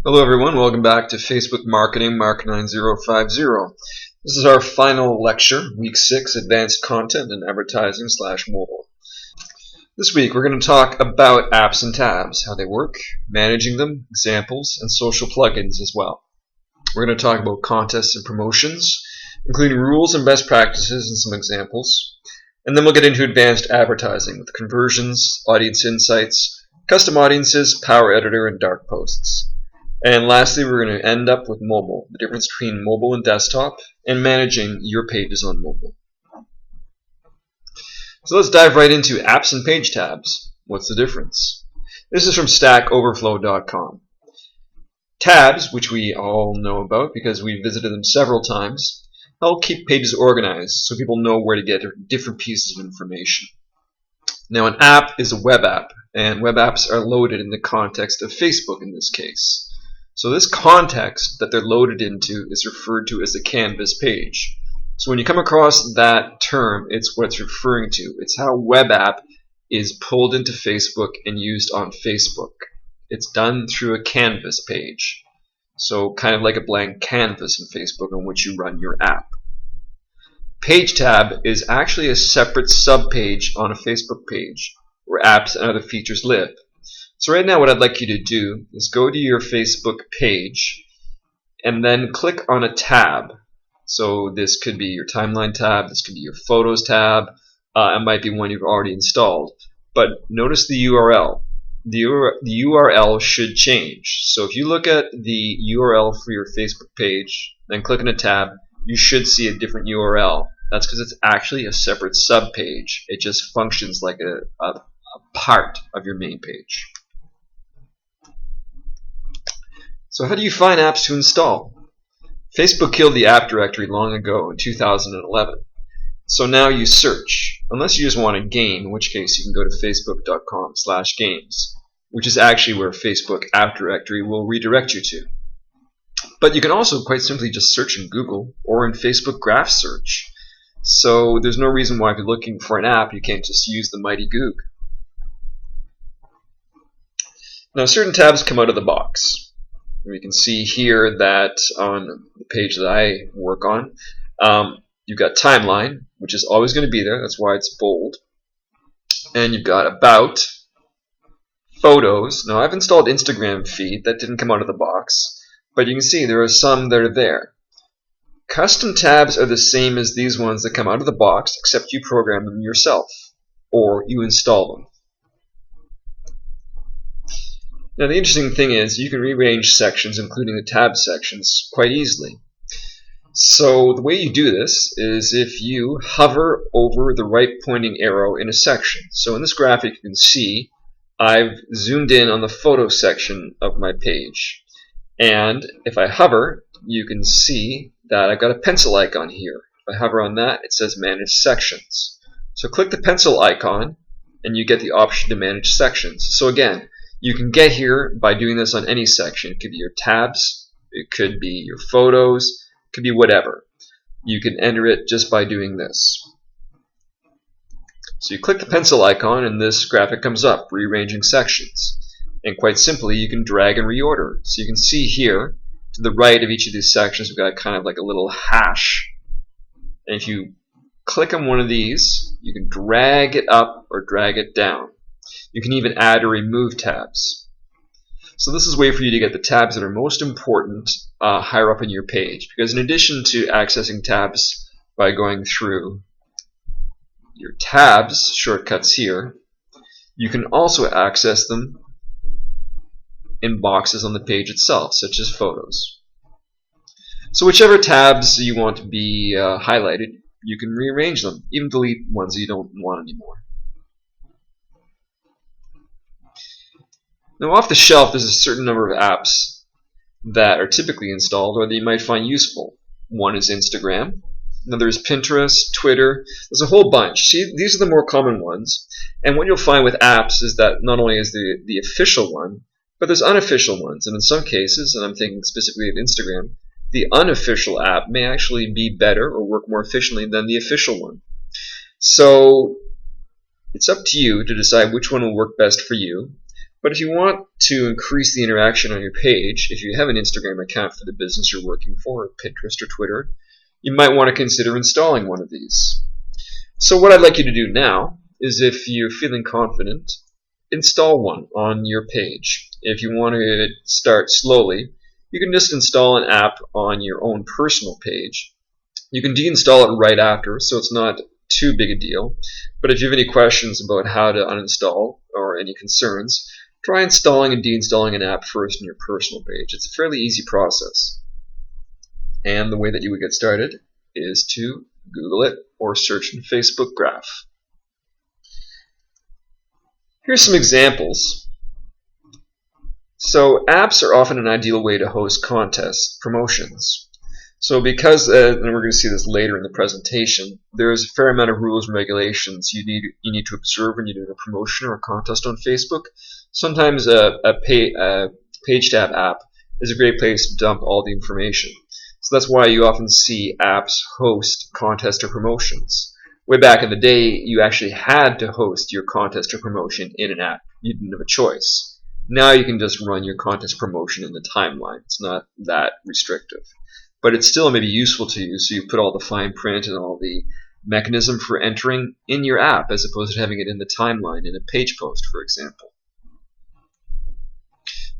Hello everyone, welcome back to Facebook Marketing, Mark 9050. This is our final lecture, Week 6, Advanced Content and Advertising / Mobile. This week we're going to talk about apps and tabs, how they work, managing them, examples, and social plugins as well. We're going to talk about contests and promotions, including rules and best practices and some examples. And then we'll get into advanced advertising with conversions, audience insights, custom audiences, Power Editor, and dark posts. And lastly, we're going to end up with mobile, the difference between mobile and desktop, and managing your pages on mobile. So let's dive right into apps and page tabs. What's the difference? This is from StackOverflow.com. Tabs, which we all know about because we visited them several times, help keep pages organized so people know where to get different pieces of information. Now, an app is a web app, and web apps are loaded in the context of Facebook in this case. So this context that they're loaded into is referred to as the canvas page. So when you come across that term, it's what it's referring to. It's how a web app is pulled into Facebook and used on Facebook. It's done through a canvas page. So kind of like a blank canvas in Facebook on which you run your app. Page tab is actually a separate subpage on a Facebook page where apps and other features live. So right now what I'd like you to do is go to your Facebook page and then click on a tab. So this could be your timeline tab, this could be your photos tab, it might be one you've already installed. But notice the URL. The URL should change. So if you look at the URL for your Facebook page, then click on a tab, you should see a different URL. That's because it's actually a separate subpage. It just functions like a part of your main page. So how do you find apps to install? Facebook killed the app directory long ago in 2011. So now you search, unless you just want a game, in which case you can go to facebook.com/games, which is actually where Facebook app directory will redirect you to. But you can also quite simply just search in Google or in Facebook Graph Search. So there's no reason why if you're looking for an app, you can't just use the mighty Goog. Now certain tabs come out of the box. We can see here that on the page that I work on, you've got timeline, which is always going to be there. That's why it's bold. And you've got about, photos. Now I've installed Instagram feed. That didn't come out of the box. But you can see there are some that are there. Custom tabs are the same as these ones that come out of the box, except you program them yourself, or you install them. Now the interesting thing is you can rearrange sections, including the tab sections, quite easily. So the way you do this is if you hover over the right pointing arrow in a section. So in this graphic you can see I've zoomed in on the photo section of my page. And if I hover, you can see that I've got a pencil icon here. If I hover on that, it says Manage Sections. So click the pencil icon and you get the option to manage sections. So again, you can get here by doing this on any section. It could be your tabs, it could be your photos, it could be whatever. You can enter it just by doing this. So you click the pencil icon and this graphic comes up, rearranging sections. And quite simply, you can drag and reorder. So you can see here, to the right of each of these sections, we've got kind of like a little hash. And if you click on one of these, you can drag it up or drag it down. You can even add or remove tabs. So this is a way for you to get the tabs that are most important higher up in your page. Because in addition to accessing tabs by going through your tabs shortcuts here, you can also access them in boxes on the page itself, such as photos. So whichever tabs you want to be highlighted, you can rearrange them, even delete ones you don't want anymore. Now off the shelf there's a certain number of apps that are typically installed or that you might find useful. One is Instagram, another is Pinterest, Twitter. There's a whole bunch. See, these are the more common ones. And what you'll find with apps is that not only is the official one, but there's unofficial ones. And in some cases, and I'm thinking specifically of Instagram, the unofficial app may actually be better or work more efficiently than the official one. So it's up to you to decide which one will work best for you. But if you want to increase the interaction on your page, if you have an Instagram account for the business you're working for, or Pinterest or Twitter, you might want to consider installing one of these. So what I'd like you to do now is, if you're feeling confident, install one on your page. If you want to start slowly, you can just install an app on your own personal page. You can deinstall it right after, so it's not too big a deal. But if you have any questions about how to uninstall or any concerns, try installing and deinstalling an app first on your personal page. It's a fairly easy process. And the way that you would get started is to Google it or search in Facebook Graph. Here's some examples. So apps are often an ideal way to host contests, promotions. So because, and we're going to see this later in the presentation, there's a fair amount of rules and regulations you need to observe when you're doing a promotion or a contest on Facebook. Sometimes a page tab app is a great place to dump all the information. So that's why you often see apps host contests or promotions. Way back in the day, you actually had to host your contest or promotion in an app. You didn't have a choice. Now you can just run your contest promotion in the timeline. It's not that restrictive. But it's still maybe useful to you, so you put all the fine print and all the mechanism for entering in your app as opposed to having it in the timeline in a page post, for example.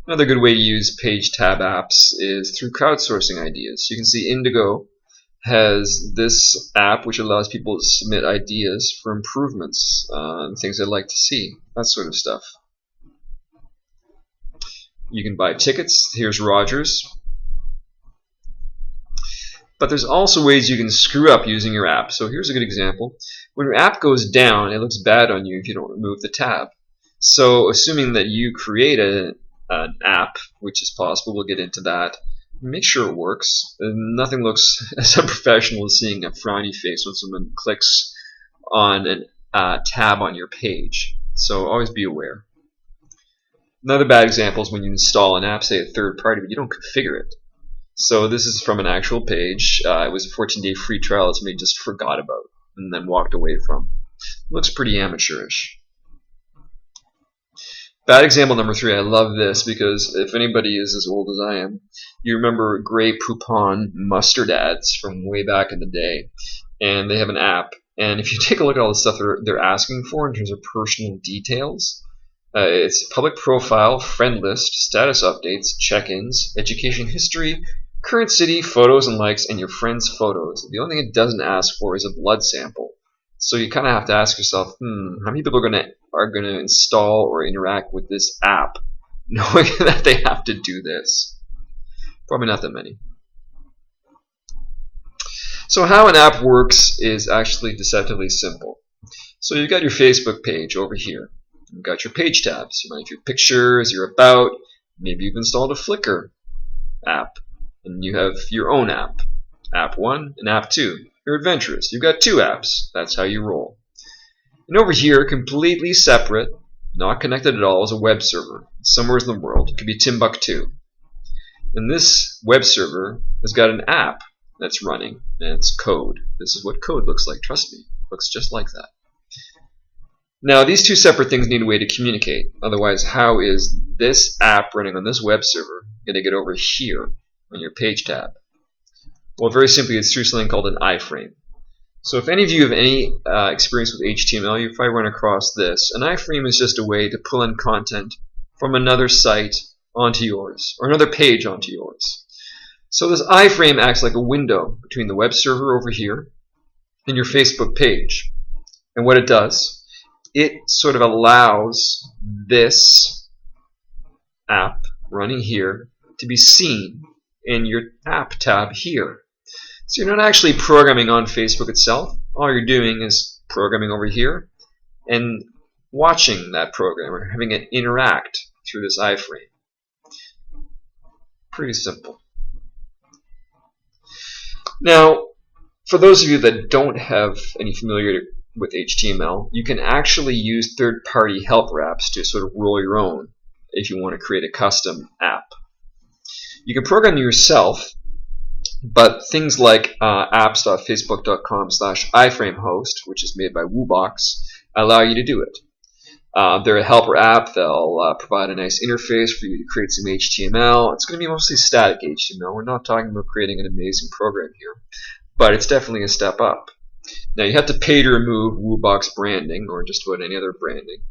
Another good way to use page tab apps is through crowdsourcing ideas. You can see Indigo has this app which allows people to submit ideas for improvements and things they'd like to see, that sort of stuff. You can buy tickets. Here's Rogers. But there's also ways you can screw up using your app. So here's a good example. When your app goes down, it looks bad on you if you don't remove the tab. So assuming that you create an app, which is possible, we'll get into that, make sure it works. Nothing looks as unprofessional as seeing a frowny face when someone clicks on a tab on your page. So always be aware. Another bad example is when you install an app, say a third party, but you don't configure it. So this is from an actual page. It was a 14-day free trial that somebody just forgot about and then walked away from. It looks pretty amateurish. Bad example number 3. I love this because if anybody is as old as I am, you remember Grey Poupon mustard ads from way back in the day. And they have an app. And if you take a look at all the stuff they're asking for in terms of personal details, it's public profile, friend list, status updates, check-ins, education history, current city, photos and likes, and your friends' photos. The only thing it doesn't ask for is a blood sample. So you kind of have to ask yourself, how many people are going to install or interact with this app knowing that they have to do this? Probably not that many. So how an app works is actually deceptively simple. So you've got your Facebook page over here. You've got your page tabs. You might have your pictures, your about. Maybe you've installed a Flickr app. And you have your own app. App 1 and App 2. You're adventurous. You've got 2 apps. That's how you roll. And over here, completely separate, not connected at all, is a web server. Somewhere in the world. It could be Timbuktu. And this web server has got an app that's running. And it's code. This is what code looks like. Trust me. It looks just like that. Now, these 2 separate things need a way to communicate. Otherwise, how is this app running on this web server going to get over here on your page tab? Well, very simply, it's through something called an iframe. So if any of you have any experience with HTML, you probably run across this. An iframe is just a way to pull in content from another site onto yours, or another page onto yours. So this iframe acts like a window between the web server over here and your Facebook page. And what it does, it sort of allows this app running here to be seen in your app tab here. So you're not actually programming on Facebook itself. All you're doing is programming over here and watching that program or having it interact through this iframe. Pretty simple. Now, for those of you that don't have any familiarity with HTML, you can actually use third-party helper apps to sort of roll your own if you want to create a custom app. You can program yourself, but things like apps.facebook.com/iframehost, which is made by Woobox, allow you to do it. They're a helper app. They'll provide a nice interface for you to create some HTML. It's going to be mostly static HTML. We're not talking about creating an amazing program here, but it's definitely a step up. Now, you have to pay to remove Woobox branding or just about any other branding,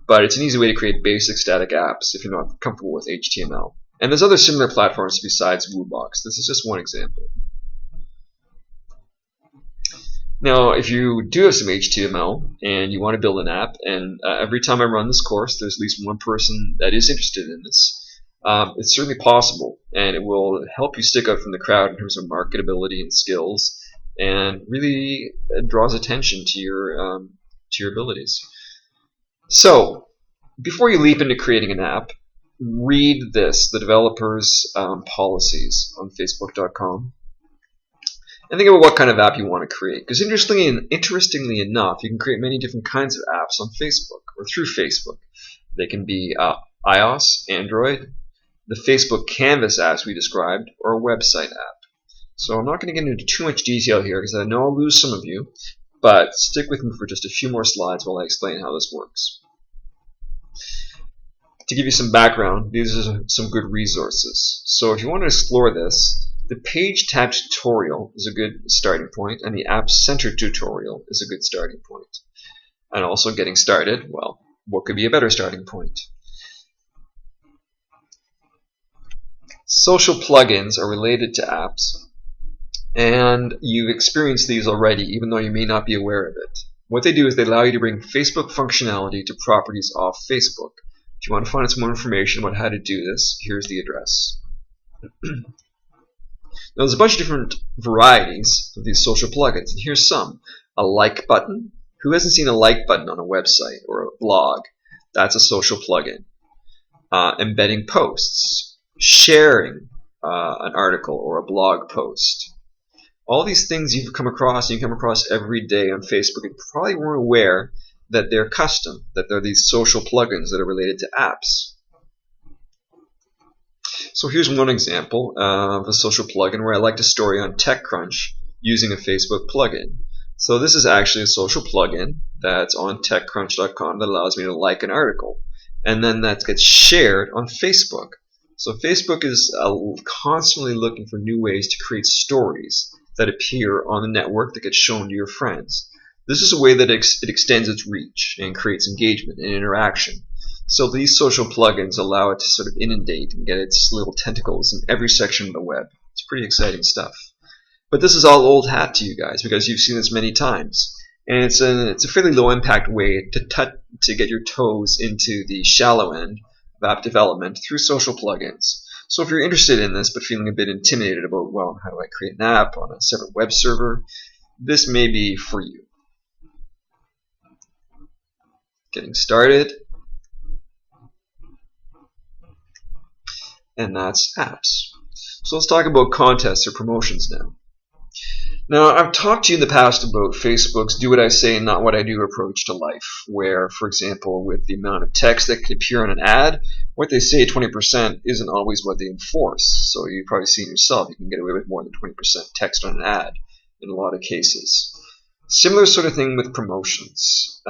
but it's an easy way to create basic static apps if you're not comfortable with HTML. And there's other similar platforms besides Woobox. This is just one example. Now, if you do have some HTML and you want to build an app, and every time I run this course, there's at least one person that is interested in this, it's certainly possible, and it will help you stick out from the crowd in terms of marketability and skills, and really draws attention to your abilities. So, before you leap into creating an app, read this, the developers' policies on Facebook.com. And think about what kind of app you want to create. Because interestingly enough, you can create many different kinds of apps on Facebook or through Facebook. They can be iOS, Android, the Facebook Canvas apps we described, or a website app. So I'm not going to get into too much detail here because I know I'll lose some of you, but stick with me for just a few more slides while I explain how this works. To give you some background, these are some good resources. So if you want to explore this, the Page Tab tutorial is a good starting point, and the App Center tutorial is a good starting point. And also getting started, well, what could be a better starting point? Social plugins are related to apps, and you've experienced these already, even though you may not be aware of it. What they do is they allow you to bring Facebook functionality to properties off Facebook. If you want to find out some more information about how to do this, here's the address. Now, there's a bunch of different varieties of these social plugins, and here's some. A like button. Who hasn't seen a like button on a website or a blog? That's a social plugin. Embedding posts. Sharing an article or a blog post. All these things you've come across, and you come across every day on Facebook, and probably weren't aware that they're custom, that they're these social plugins that are related to apps. So here's one example of a social plugin where I liked a story on TechCrunch using a Facebook plugin. So this is actually a social plugin that's on TechCrunch.com that allows me to like an article, and then that gets shared on Facebook. So Facebook is constantly looking for new ways to create stories that appear on the network that get shown to your friends. This is a way that it extends its reach and creates engagement and interaction. So these social plugins allow it to sort of inundate and get its little tentacles in every section of the web. It's pretty exciting stuff. But this is all old hat to you guys because you've seen this many times. And it's a fairly low impact way to get your toes into the shallow end of app development through social plugins. So if you're interested in this but feeling a bit intimidated about, well, how do I create an app on a separate web server, this may be for you. Getting started. And that's apps. So let's talk about contests or promotions now. Now, I've talked to you in the past about Facebook's do what I say and not what I do approach to life, where, for example, with the amount of text that can appear on an ad, what they say 20% isn't always what they enforce. So you've probably seen yourself, you can get away with more than 20% text on an ad in a lot of cases. Similar sort of thing with promotions.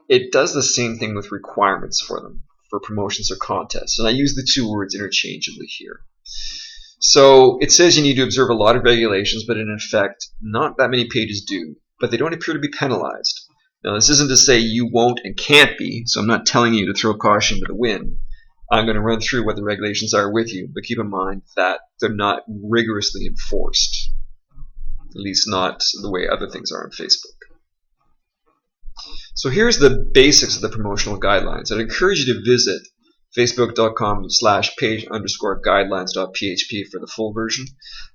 It does the same thing with requirements for them, for promotions or contests. And I use the two words interchangeably here. So it says you need to observe a lot of regulations, but in effect, not that many pages do. But they don't appear to be penalized. Now, this isn't to say you won't and can't be, so I'm not telling you to throw caution to the wind. I'm going to run through what the regulations are with you, but keep in mind that they're not rigorously enforced. At least not the way other things are on Facebook. So here's the basics of the promotional guidelines. I'd encourage you to visit facebook.com/page_guidelines.php for the full version.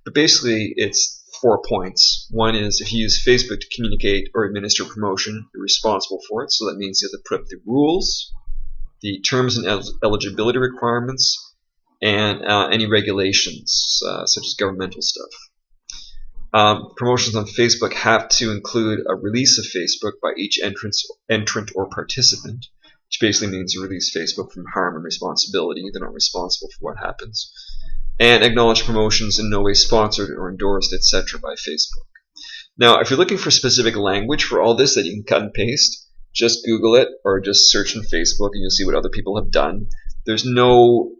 But basically, it's 4 points. One is if you use Facebook to communicate or administer promotion, you're responsible for it. So that means you have to put up the rules, the terms and eligibility requirements, and any regulations, such as governmental stuff. Promotions on Facebook have to include a release of Facebook by each entrant or participant, which basically means you release Facebook from harm and responsibility. They're not responsible for what happens. And acknowledge promotions in no way sponsored or endorsed, etc. by Facebook. Now, if you're looking for specific language for all this that you can cut and paste, Just Google it or just search on Facebook and you'll see what other people have done. There's no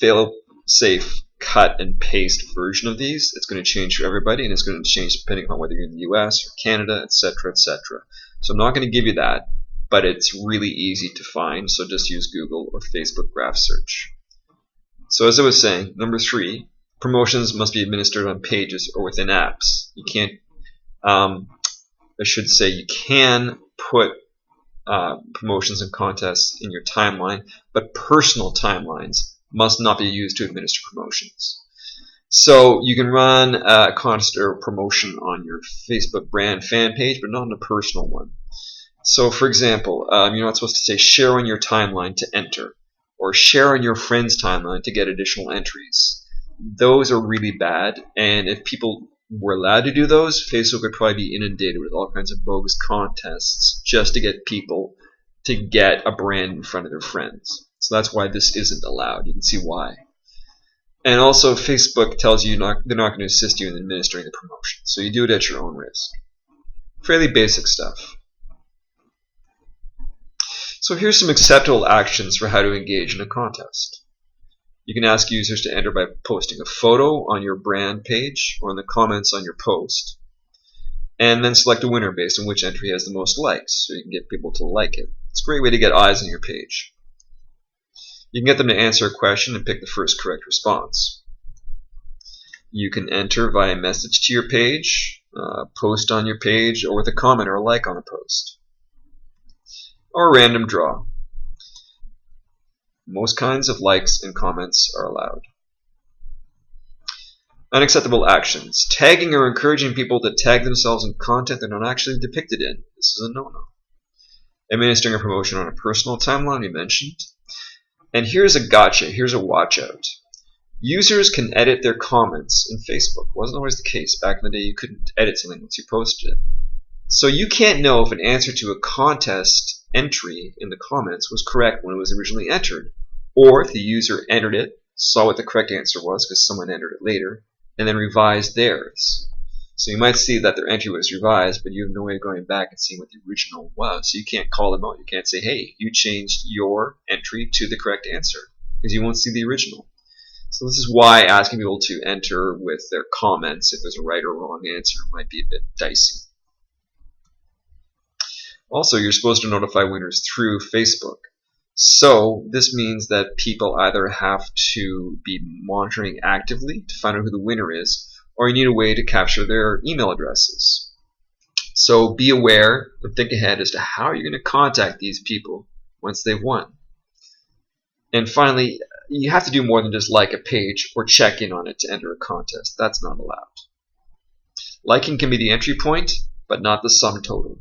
fail-safe cut and paste version of these. It's going to change for everybody, and it's going to change depending on whether you're in the US or Canada, etc., etc. So I'm not going to give you that, but it's really easy to find, so just use Google or Facebook graph search. So as I was saying, number 3, promotions must be administered on pages or within apps. You can't, I should say, you can put promotions and contests in your timeline, but personal timelines must not be used to administer promotions. So you can run a contest or promotion on your Facebook brand fan page, but not on a personal one. So for example, you're not supposed to say share on your timeline to enter, or share on your friend's timeline to get additional entries. Those are really bad, and if people were allowed to do those, Facebook would probably be inundated with all kinds of bogus contests just to get people to get a brand in front of their friends. So that's why this isn't allowed. You can see why. And also, Facebook tells you they're not going to assist you in administering the promotion, so you do it at your own risk. Fairly basic stuff. So here's some acceptable actions for how to engage in a contest. You can ask users to enter by posting a photo on your brand page or in the comments on your post, and then select a winner based on which entry has the most likes, so you can get people to like it. It's a great way to get eyes on your page. You can get them to answer a question and pick the first correct response. You can enter via message to your page, post on your page, or with a comment or a like on a post. Or a random draw. Most kinds of likes and comments are allowed. Unacceptable actions. Tagging or encouraging people to tag themselves in content they're not actually depicted in. This is a no-no. Administering a promotion on a personal timeline, we mentioned. And here's a gotcha, here's a watch out. Users can edit their comments in Facebook. It wasn't always the case. Back in the day, you couldn't edit something once you posted it. So you can't know if an answer to a contest entry in the comments was correct when it was originally entered, or if the user entered it, saw what the correct answer was because someone entered it later, and then revised theirs. So you might see that their entry was revised, but you have no way of going back and seeing what the original was. So you can't call them out. You can't say, hey, you changed your entry to the correct answer, because you won't see the original. So this is why asking people to enter with their comments, if there's a right or wrong answer, might be a bit dicey. Also, you're supposed to notify winners through Facebook. So this means that people either have to be monitoring actively to find out who the winner is, or you need a way to capture their email addresses. So be aware and think ahead as to how you're going to contact these people once they've won. And finally, you have to do more than just like a page or check in on it to enter a contest. That's not allowed. Liking can be the entry point, but not the sum total.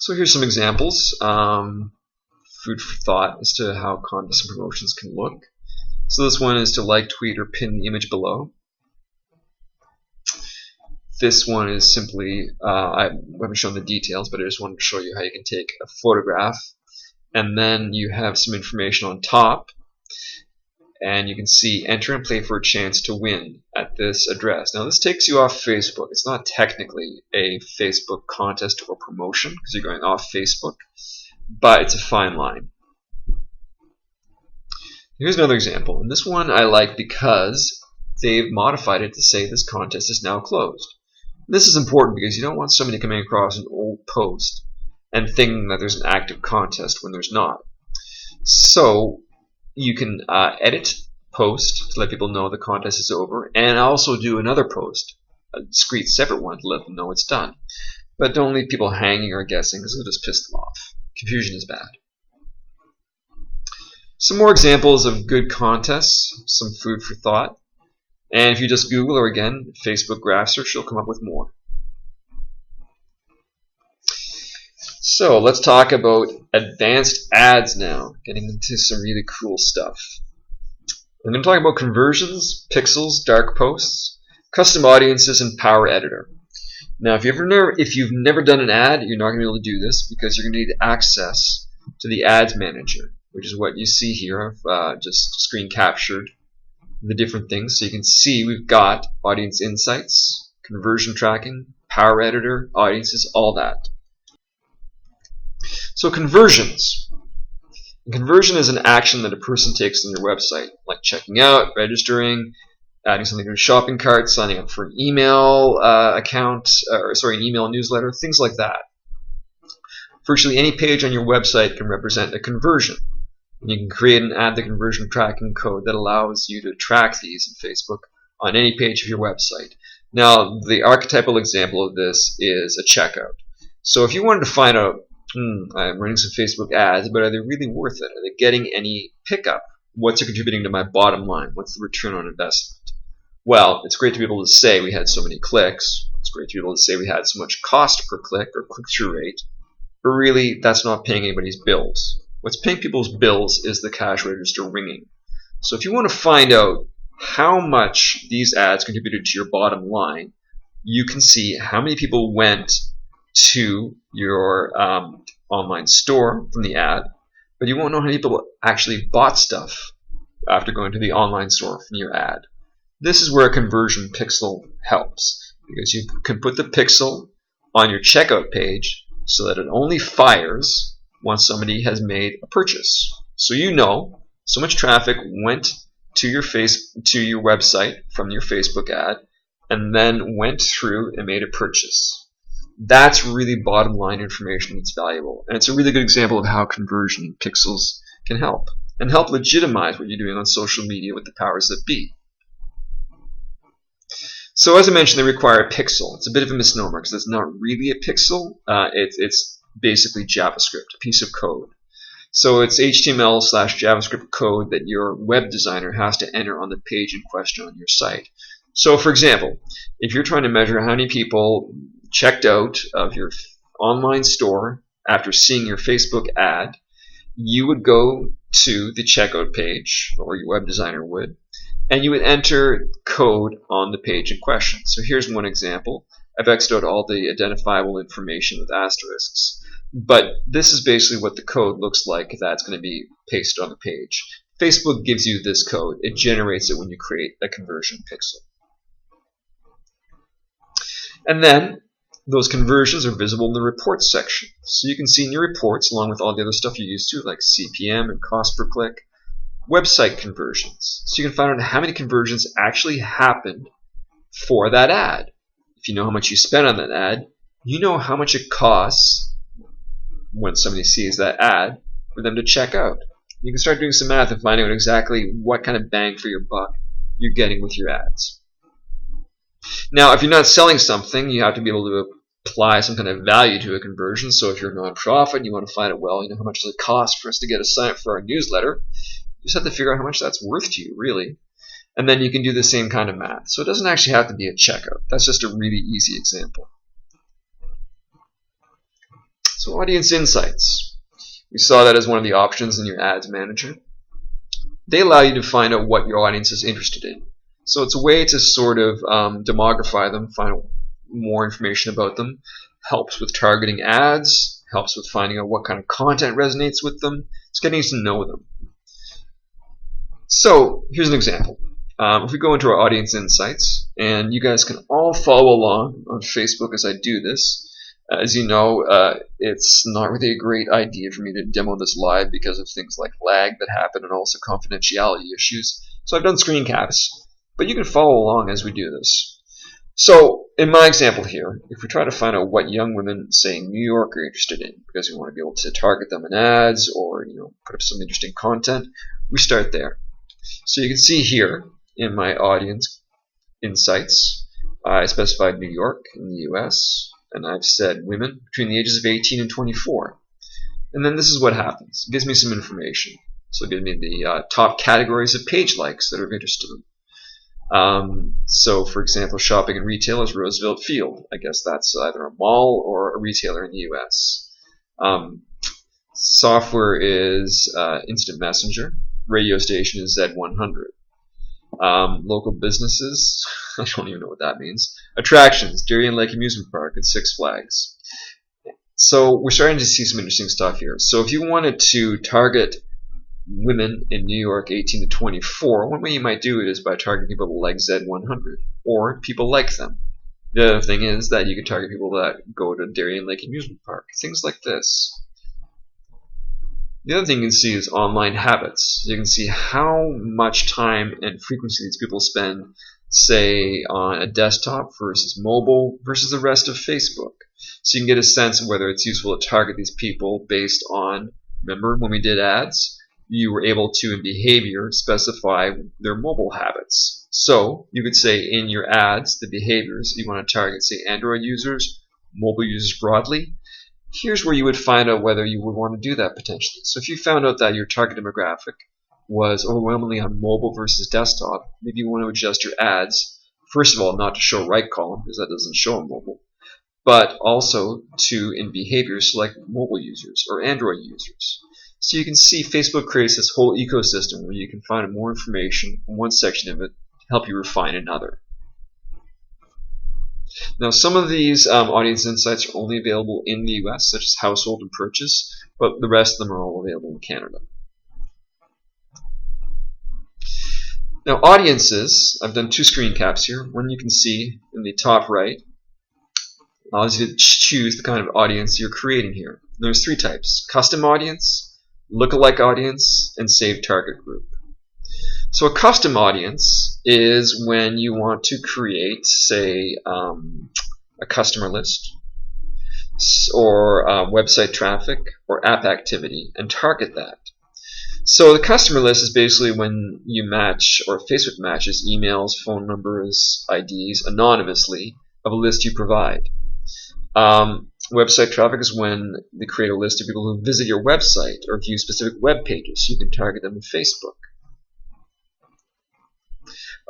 So here's some examples, food for thought as to how contests and promotions can look. So this one is to like, tweet, or pin the image below. This one is simply, I haven't shown the details, but I just wanted to show you how you can take a photograph, and then you have some information on top, and you can see enter and play for a chance to win at this address. Now this takes you off Facebook. It's not technically a Facebook contest or promotion because you're going off Facebook, but it's a fine line. Here's another example, and this one I like because they've modified it to say this contest is now closed. This is important because you don't want somebody coming across an old post and thinking that there's an active contest when there's not. So you can edit post to let people know the contest is over, and also do another post, a discrete separate one, to let them know it's done. But don't leave people hanging or guessing because it'll just piss them off. Confusion is bad. Some more examples of good contests, some food for thought. And if you just Google, or again, Facebook graph search, you'll come up with more. So let's talk about advanced ads now, getting into some really cool stuff. I'm going to talk about conversions, pixels, dark posts, custom audiences, and Power Editor. Now, if you've never done an ad, you're not going to be able to do this because you're going to need access to the Ads Manager, which is what you see here. I've just screen captured the different things. So you can see we've got audience insights, conversion tracking, Power Editor, audiences, all that. So conversions. Conversion is an action that a person takes on your website, like checking out, registering, adding something to a shopping cart, signing up for an email an email newsletter, things like that. Virtually any page on your website can represent a conversion. And you can create and add the conversion tracking code that allows you to track these in Facebook on any page of your website. Now, the archetypal example of this is a checkout. So if you wanted to find out, I'm running some Facebook ads, but are they really worth it? Are they getting any pickup? What's it contributing to my bottom line? What's the return on investment? Well, it's great to be able to say we had so many clicks. It's great to be able to say we had so much cost per click or click-through rate. But really, that's not paying anybody's bills. What's paying people's bills is the cash register ringing. So if you want to find out how much these ads contributed to your bottom line, you can see how many people went to your online store from the ad, but you won't know how many people actually bought stuff after going to the online store from your ad. This is where a conversion pixel helps, because you can put the pixel on your checkout page so that it only fires once somebody has made a purchase. So you know so much traffic went to your website from your Facebook ad and then went through and made a purchase. That's really bottom line information that's valuable. And it's a really good example of how conversion pixels can help and help legitimize what you're doing on social media with the powers that be. So as I mentioned, they require a pixel. It's a bit of a misnomer because it's not really a pixel. It's basically JavaScript, a piece of code. So it's HTML/JavaScript code that your web designer has to enter on the page in question on your site. So for example, if you're trying to measure how many people checked out of your online store after seeing your Facebook ad, you would go to the checkout page, or your web designer would, and you would enter code on the page in question. So here's one example. I've X'd out all the identifiable information with asterisks. But this is basically what the code looks like that's going to be pasted on the page. Facebook gives you this code. It generates it when you create a conversion pixel. And then those conversions are visible in the reports section. So you can see in your reports, along with all the other stuff you're used to, like CPM and cost per click, website conversions. So you can find out how many conversions actually happened for that ad. If you know how much you spent on that ad, you know how much it costs when somebody sees that ad for them to check out. You can start doing some math and finding out exactly what kind of bang for your buck you're getting with your ads. Now, if you're not selling something, you have to be able to apply some kind of value to a conversion. So if you're a nonprofit and you want to find out, well, how much does it cost for us to get a sign up for our newsletter, you just have to figure out how much that's worth to you, really. And then you can do the same kind of math. So it doesn't actually have to be a checkout. That's just a really easy example. So audience insights. We saw that as one of the options in your ads manager. They allow you to find out what your audience is interested in. So it's a way to sort of demography them, find out more information about them. Helps with targeting ads, helps with finding out what kind of content resonates with them. It's getting to know them. So here's an example. If we go into our audience insights, and you guys can all follow along on Facebook as I do this. As you know, it's not really a great idea for me to demo this live because of things like lag that happen and also confidentiality issues. So I've done screen caps, but you can follow along as we do this. So in my example here, if we try to find out what young women, say in New York, are interested in, because we want to be able to target them in ads or put up some interesting content, we start there. So you can see here in my audience insights, I specified New York in the US, and I've said women between the ages of 18 and 24. And then this is what happens. It gives me some information. So it gives me the top categories of page likes that are of interest to them. So for example, shopping and retail is Roosevelt Field. I guess that's either a mall or a retailer in the US. Software is Instant Messenger. Radio station is Z100. Local businesses, I don't even know what that means. Attractions, Darien Lake Amusement Park and Six Flags. So we're starting to see some interesting stuff here. So if you wanted to target women in New York 18 to 24, one way you might do it is by targeting people that like Z100 or people like them. The other thing is that you can target people that go to Darien Lake Amusement Park, things like this. The other thing you can see is online habits. You can see how much time and frequency these people spend, say, on a desktop versus mobile versus the rest of Facebook. So you can get a sense of whether it's useful to target these people based on, remember when we did ads, you were able to, in behavior, specify their mobile habits. So you could say in your ads, the behaviors you want to target, say, Android users, mobile users broadly. Here's where you would find out whether you would want to do that potentially. So if you found out that your target demographic was overwhelmingly on mobile versus desktop, maybe you want to adjust your ads, first of all, not to show right column, because that doesn't show on mobile, but also to, in behavior, select mobile users or Android users. So you can see Facebook creates this whole ecosystem where you can find more information in one section of it to help you refine another. Now, some of these audience insights are only available in the US, such as household and purchase, but the rest of them are all available in Canada. Now, audiences, I've done two screen caps here. One you can see in the top right allows you to choose the kind of audience you're creating here. There's three types: custom audience, lookalike audience, and saved target group. So a custom audience is when you want to create, say, a customer list or website traffic or app activity and target that. So the customer list is basically when you match, or Facebook matches, emails, phone numbers, IDs anonymously of a list you provide. Website traffic is when they create a list of people who visit your website or view specific web pages, so you can target them in Facebook.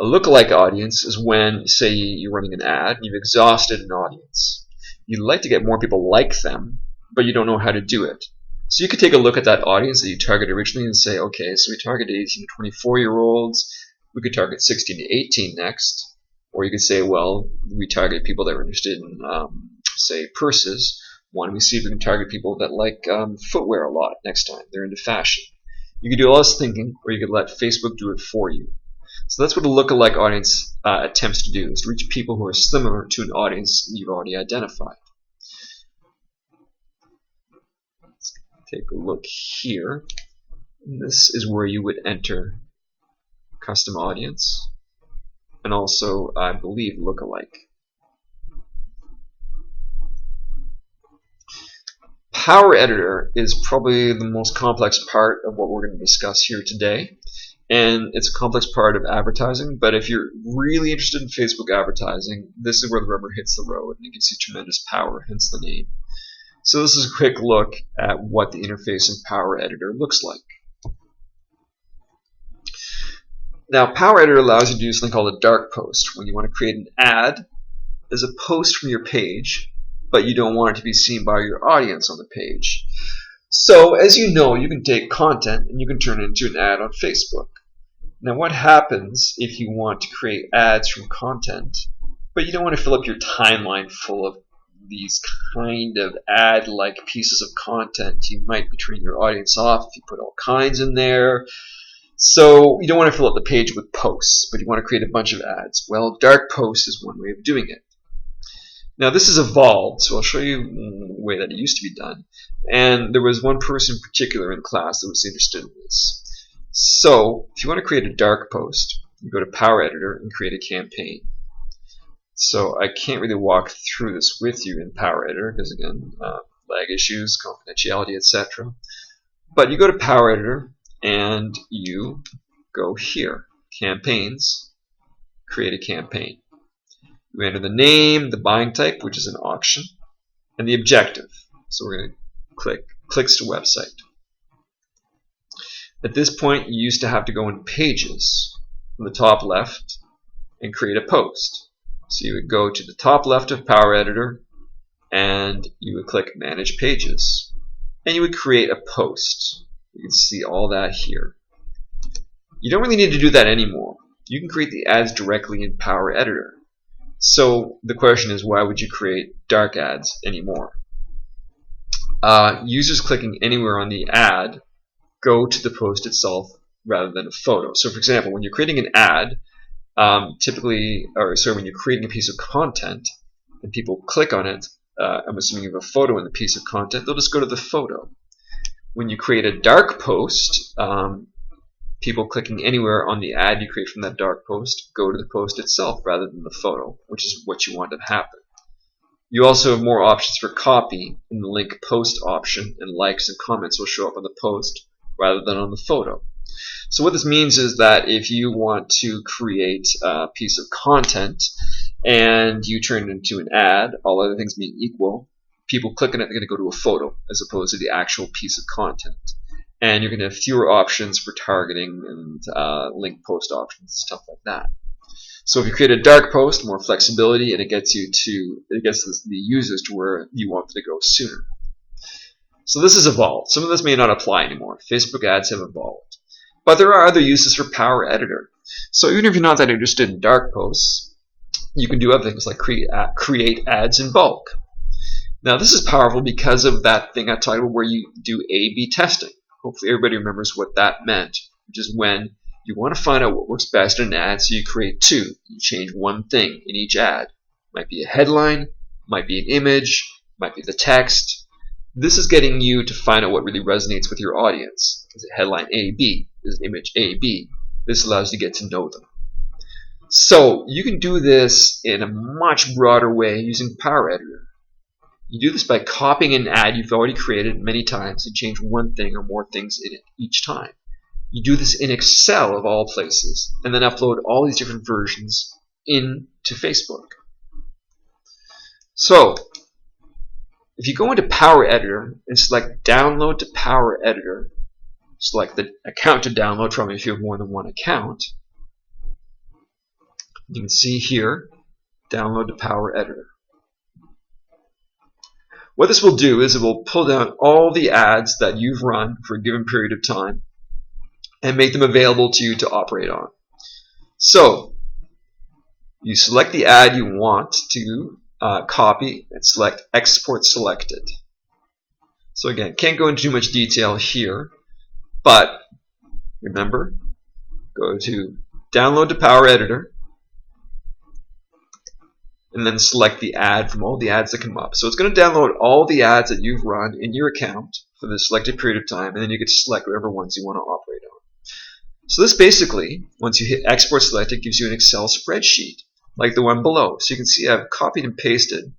A lookalike audience is when, say, you're running an ad and you've exhausted an audience. You'd like to get more people like them, but you don't know how to do it. So you could take a look at that audience that you targeted originally and say, okay, so we targeted 18 to 24-year-olds. We could target 16 to 18 next. Or you could say, well, we target people that are interested in, say, purses. Why don't we see if we can target people that like footwear a lot next time? They're into fashion. You could do all this thinking, or you could let Facebook do it for you. So that's what a lookalike audience attempts to do, is to reach people who are similar to an audience you've already identified. Let's take a look here. And this is where you would enter custom audience and also, I believe, lookalike. Power Editor is probably the most complex part of what we're going to discuss here today. And it's a complex part of advertising, but if you're really interested in Facebook advertising, this is where the rubber hits the road, and it gives you tremendous power, hence the name. So this is a quick look at what the interface in Power Editor looks like. Now, Power Editor allows you to do something called a dark post, when you want to create an ad as a post from your page, but you don't want it to be seen by your audience on the page. So, as you know, you can take content and you can turn it into an ad on Facebook. Now, what happens if you want to create ads from content, but you don't want to fill up your timeline full of these kind of ad-like pieces of content? You might be turning your audience off if you put all kinds in there. So, you don't want to fill up the page with posts, but you want to create a bunch of ads. Well, dark posts is one way of doing it. Now, this has evolved, so I'll show you the way that it used to be done. And there was one person in particular in class that was interested in this. So, if you want to create a dark post, you go to Power Editor and create a campaign. So, I can't really walk through this with you in Power Editor because, again, lag issues, confidentiality, etc. But you go to Power Editor and you go here, Campaigns, create a campaign. You enter the name, the buying type, which is an auction, and the objective. So we're going to click clicks to website. At this point, you used to have to go in Pages on the top left and create a post. So you would go to the top left of Power Editor and you would click Manage Pages. And you would create a post. You can see all that here. You don't really need to do that anymore. You can create the ads directly in Power Editor. So the question is, why would you create dark ads anymore? Users clicking anywhere on the ad go to the post itself rather than a photo. So for example, when you're creating an ad, when you're creating a piece of content and people click on it, I'm assuming you have a photo in the piece of content, they'll just go to the photo. when you create a dark post, people clicking anywhere on the ad you create from that dark post go to the post itself rather than the photo, which is what you want to happen. You also have more options for copy in the link post option, and likes and comments will show up on the post rather than on the photo. So what this means is that if you want to create a piece of content and you turn it into an ad, all other things being equal, people clicking it are going to go to a photo as opposed to the actual piece of content. And you're going to have fewer options for targeting and link post options, stuff like that. So if you create a dark post, more flexibility, and it gets the users to where you want them to go sooner. So this has evolved. Some of this may not apply anymore. Facebook ads have evolved. But there are other uses for Power Editor. So even if you're not that interested in dark posts, you can do other things like create ads in bulk. Now this is powerful because of that thing I talked about where you do A/B testing. Hopefully everybody remembers what that meant, which is when you want to find out what works best in an ad, so you create two. You change one thing in each ad. Might be a headline, might be an image, might be the text. This is getting you to find out what really resonates with your audience. Is it headline A, B? Is it image A, B? This allows you to get to know them. So you can do this in a much broader way using Power Editor. You do this by copying an ad you've already created many times and change one thing or more things in it each time. You do this in Excel of all places, and then upload all these different versions into Facebook. So, if you go into Power Editor and select Download to Power Editor, select the account to download from if you have more than one account, you can see here, Download to Power Editor. What this will do is it will pull down all the ads that you've run for a given period of time and make them available to you to operate on. So, you select the ad you want to copy and select Export Selected. So again, can't go into too much detail here, but remember, go to Download to Power Editor and then select the ad from all the ads that come up. So it's going to download all the ads that you've run in your account for the selected period of time, and then you get to select whatever ones you want to operate on. So this basically, once you hit Export Selected, gives you an Excel spreadsheet like the one below. So you can see I've copied and pasted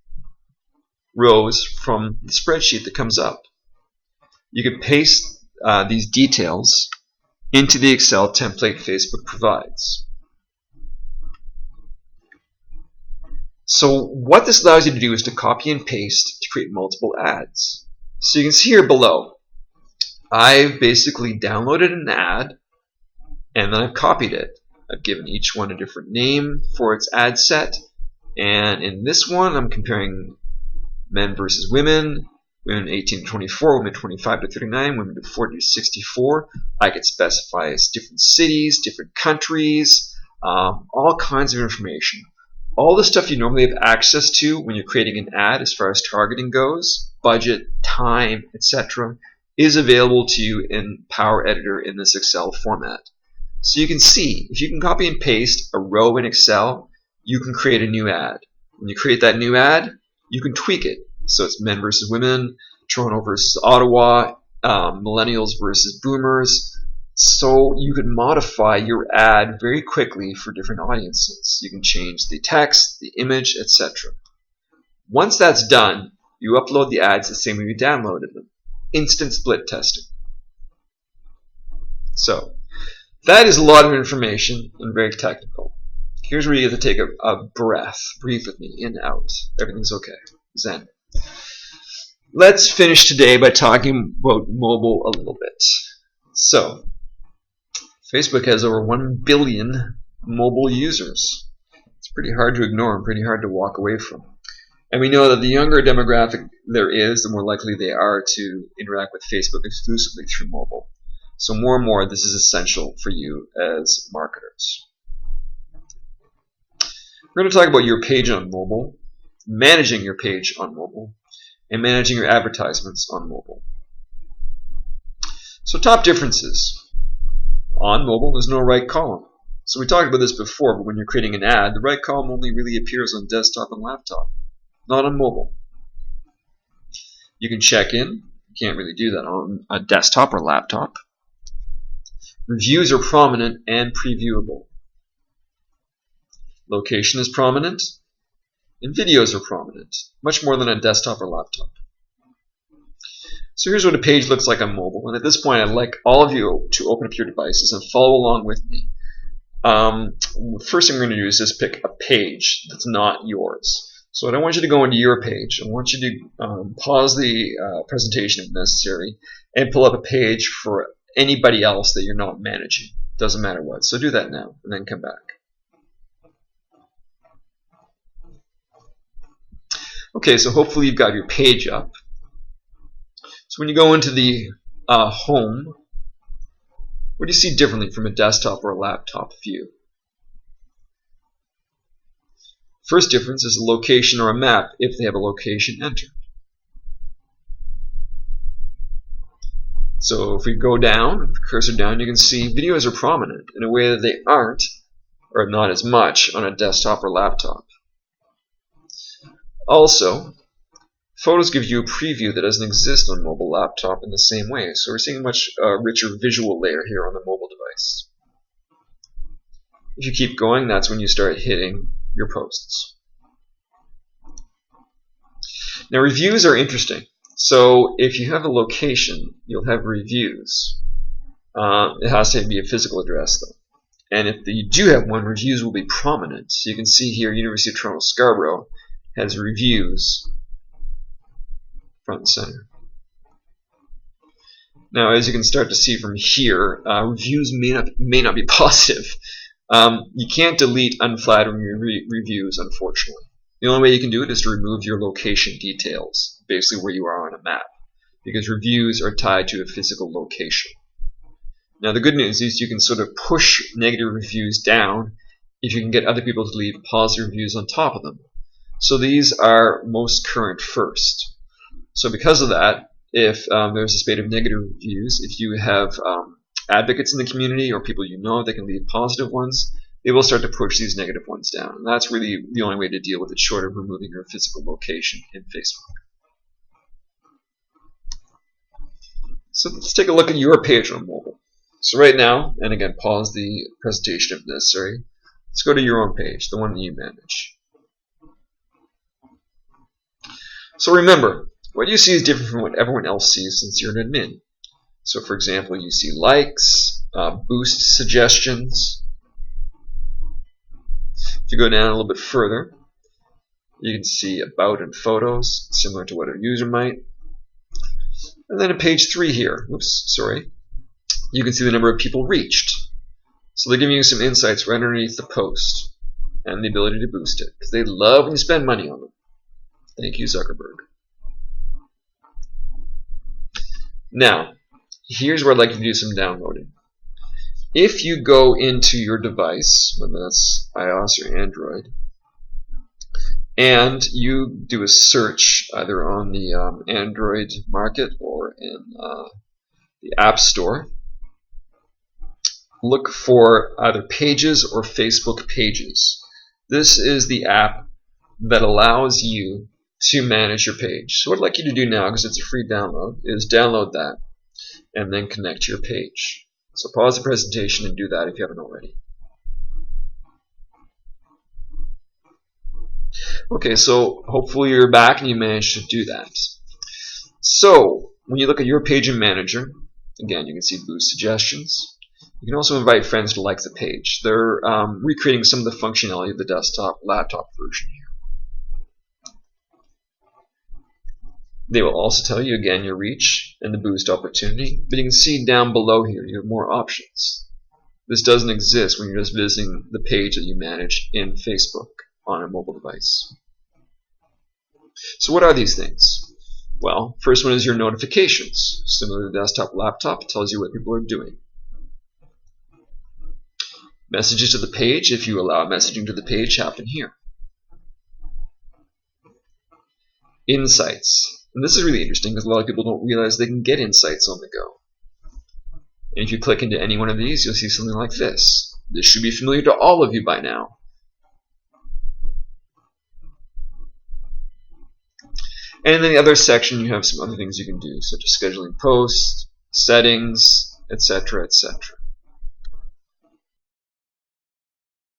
rows from the spreadsheet that comes up. You can paste these details into the Excel template Facebook provides. So what this allows you to do is to copy and paste to create multiple ads. So you can see here below, I've basically downloaded an ad and then I've copied it. I've given each one a different name for its ad set, and in this one I'm comparing men versus women, women 18 to 24, women 25 to 39, women to 40 to 64. I could specify as different cities, different countries, all kinds of information. All the stuff you normally have access to when you're creating an ad as far as targeting goes, budget, time, etc., is available to you in Power Editor in this Excel format. So you can see, if you can copy and paste a row in Excel, you can create a new ad. When you create that new ad, you can tweak it. So it's men versus women, Toronto versus Ottawa, millennials versus boomers. So you can modify your ad very quickly for different audiences. You can change the text, the image, etc. Once that's done, you upload the ads the same way you downloaded them. Instant split testing. So that is a lot of information and very technical. Here's where you have to take a breath. Breathe with me, in, out. Everything's okay. Zen. Let's finish today by talking about mobile a little bit. So, Facebook has over 1 billion mobile users. It's pretty hard to ignore and pretty hard to walk away from. And we know that the younger demographic there is, the more likely they are to interact with Facebook exclusively through mobile. So more and more, this is essential for you as marketers. We're going to talk about your page on mobile, managing your page on mobile, and managing your advertisements on mobile. So top differences. On mobile, there's no right column. So we talked about this before, but when you're creating an ad, the right column only really appears on desktop and laptop, not on mobile. You can check in, can't really do that on a desktop or laptop. Reviews are prominent and previewable. Location is prominent, and videos are prominent, much more than a desktop or laptop. So here's what a page looks like on mobile, and at this point I'd like all of you to open up your devices and follow along with me. First thing we're going to do is just pick a page that's not yours. So I don't want you to go into your page. I want you to pause the presentation if necessary and pull up a page for anybody else that you're not managing. Doesn't matter what. So do that now and then come back. Okay, so hopefully you've got your page up. So when you go into the home, what do you see differently from a desktop or a laptop view? First difference is a location or a map if they have a location entered. So if we go down, cursor down, you can see videos are prominent in a way that they aren't, or not as much, on a desktop or laptop. Also, photos give you a preview that doesn't exist on mobile laptop in the same way. So we're seeing a much richer visual layer here on the mobile device. If you keep going, that's when you start hitting your posts. Now reviews are interesting. So if you have a location, you'll have reviews. It has to be a physical address though. And if you do have one, reviews will be prominent. So you can see here University of Toronto Scarborough has reviews front and center. Now as you can start to see from here, reviews may not be positive. You can't delete unflattering reviews, unfortunately. The only way you can do it is to remove your location details, basically where you are on a map, because reviews are tied to a physical location. Now the good news is you can sort of push negative reviews down if you can get other people to leave positive reviews on top of them. So these are most current first. So because of that, if there's a spate of negative reviews, if you have advocates in the community or people you know that can leave positive ones, they will start to push these negative ones down. And that's really the only way to deal with it, short of removing your physical location in Facebook. So let's take a look at your page on mobile. So right now, and again, pause the presentation if necessary, let's go to your own page, the one that you manage. So remember, what you see is different from what everyone else sees since you're an admin. So for example, you see likes, boost suggestions. If you go down a little bit further, you can see about and photos, similar to what a user might. And then at page 3 here, you can see the number of people reached. So they're giving you some insights right underneath the post and the ability to boost it, because they love when you spend money on them. Thank you, Zuckerberg. Now, here's where I'd like you to do some downloading. If you go into your device, whether that's iOS or Android, and you do a search either on the Android market or in the App Store, look for either Pages or Facebook Pages. This is the app that allows you to manage your page. So what I'd like you to do now, because it's a free download, is download that and then connect to your page. So pause the presentation and do that if you haven't already. Okay, so hopefully you're back and you managed to do that. So when you look at your page in Manager, again you can see boost suggestions. You can also invite friends to like the page. They're recreating some of the functionality of the desktop laptop version here. They will also tell you again your reach and the boost opportunity, but you can see down below here you have more options. This doesn't exist when you're just visiting the page that you manage in Facebook on a mobile device. So what are these things? Well, first one is your notifications. Similar to desktop, laptop, it tells you what people are doing. Messages to the page, if you allow messaging to the page, happen here. Insights. And this is really interesting because a lot of people don't realize they can get insights on the go. And if you click into any one of these, you'll see something like this. This should be familiar to all of you by now. And in the other section, you have some other things you can do, such as scheduling posts, settings, etc., etc.